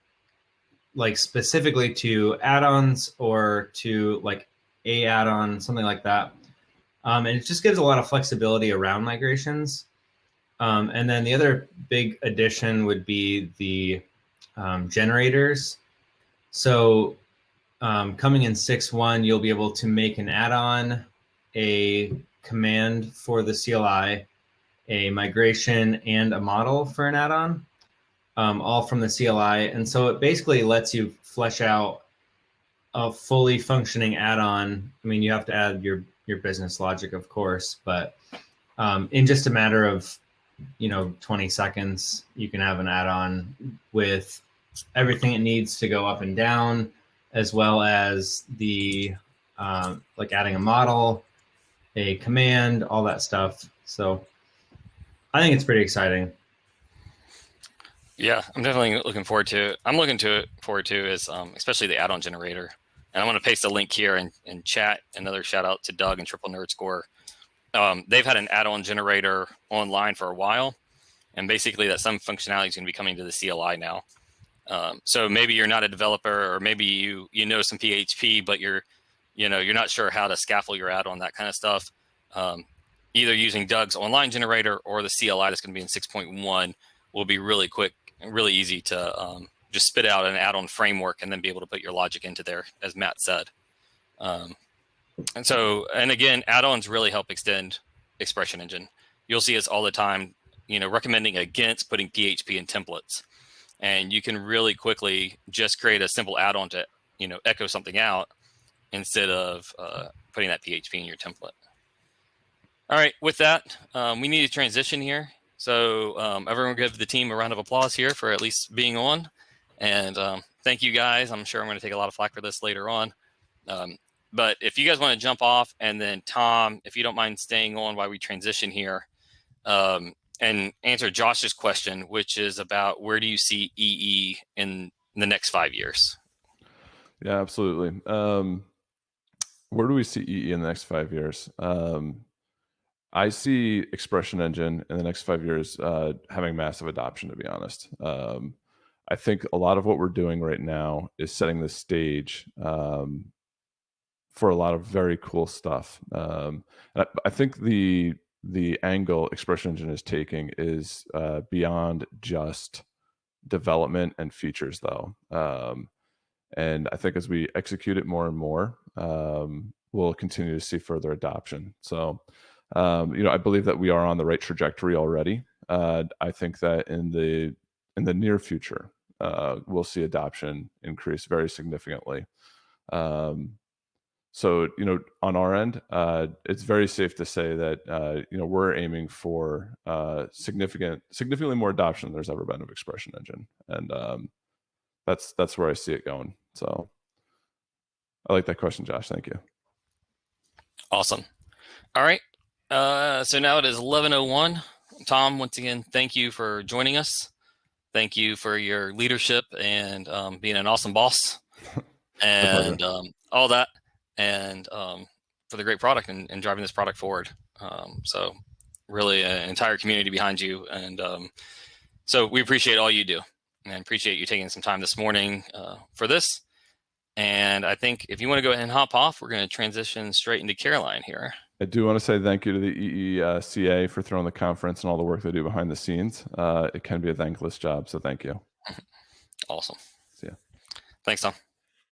like specifically to add-ons or to like a add-on, something like that. And it just gives a lot of flexibility around migrations. And then the other big addition would be the generators. So coming in 6.1, you'll be able to make an add-on, a command for the CLI, a migration, and a model for an add-on, all from the CLI. And so it basically lets you flesh out a fully functioning add-on. I mean, you have to add your business logic, of course, but in just a matter of 20 seconds, you can have an add-on with everything it needs to go up and down, as well as the like adding a model, a command, all that stuff. So I think it's pretty exciting. Yeah, I'm definitely looking forward to it. I'm looking forward to is especially the add-on generator. And I'm going to paste a link here in chat. Another shout out to Doug and Triple Nerd Score they've had an add-on generator online for a while, and basically that some functionality is going to be coming to the CLI now. So maybe you're not a developer, or maybe you know some PHP, but you're not sure how to scaffold your add-on, that kind of stuff. Either using Doug's online generator or the CLI that's going to be in 6.1 will be really quick and really easy to just spit out an add-on framework and then be able to put your logic into there, as Matt said. And again, add-ons really help extend Expression Engine. You'll see us all the time, recommending against putting PHP in templates. And you can really quickly just create a simple add-on to, echo something out instead of putting that PHP in your template. All right, with that, we need to transition here. So everyone give the team a round of applause here for at least being on. And thank you guys. I'm sure I'm going to take a lot of flack for this later on. But if you guys want to jump off, and then Tom, if you don't mind staying on while we transition here, and answer Josh's question, which is about where do you see EE in the next 5 years? Yeah, absolutely. Where do we see EE in the next 5 years? I see Expression Engine in the next 5 years having massive adoption, to be honest. I think a lot of what we're doing right now is setting the stage for a lot of very cool stuff. And I think the angle Expression Engine is taking is beyond just development and features, though. And I think as we execute it more and more, we'll continue to see further adoption. So, I believe that we are on the right trajectory already. I think that in the near future, we'll see adoption increase very significantly. So, on our end, it's very safe to say that, we're aiming for significantly more adoption than there's ever been of Expression Engine. And that's where I see it going. So I like that question, Josh. Thank you. Awesome. All right. So now it is 11:01. Tom, once again, thank you for joining us. Thank you for your leadership and being an awesome boss and all that. And for the great product and driving this product forward. So really an entire community behind you. And so we appreciate all you do, and appreciate you taking some time this morning for this. And I think if you want to go ahead and hop off, we're going to transition straight into Caroline here. I do want to say thank you to the EECA for throwing the conference and all the work they do behind the scenes. It can be a thankless job, so thank you. Awesome. See ya. Thanks, Tom.